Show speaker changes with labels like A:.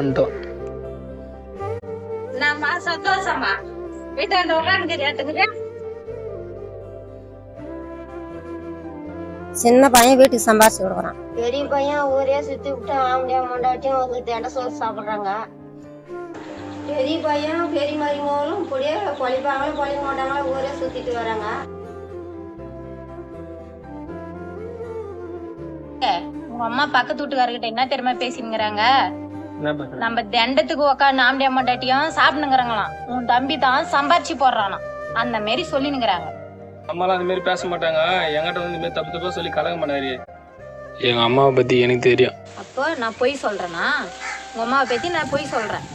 A: வந்துட்டோம்.
B: நம்ம சந்தோஷமா வீட்டாண்ட உட்காந்துக்கிறியா?
C: சின்ன பையன் வீட்டுக்கு சம்பாரிச்சு கொடுக்குறான்.
D: பெரிய பையன் ஊரே சுத்தி விட்டு ஆம்படியா மொண்டாட்டியும் வந்து திண்ட சோறு சாப்பிட்றாங்க. பெரிய பையன் பெரிய மருமகளும் இப்படியே பொழிப்பாங்களோ பொழிக்க மாட்டாங்களோ ஊரே சுத்திட்டு வராங்க.
B: உங்க அம்மா பக்கத்து வீட்டுக்காரர்கிட்ட என்ன தெரியுமா பேசினுங்கிறாங்க? நம்ம தண்டத்துக்கு உக்காந்து ஆம்படியா மொண்டாட்டியும் சாப்பிடுங்கிறாங்களாம். உன் தம்பி தான் சம்பாரிச்சு போடுறானா அந்த மாரி சொல்லினுங்கிறாங்க.
A: அம்மாலாம் அந்த மாதிரி பேச மாட்டாங்க. என்கிட்ட வந்து இந்த மாதிரி தப்பு தப்பா சொல்லி கலங்க மாட்டாரு. எங்க அம்மாவை பத்தி எனக்கு தெரியும்.
B: அப்போ நான் பொய் சொல்றேனா? உங்க அம்மாவை பத்தி நான் பொய் சொல்றேன்.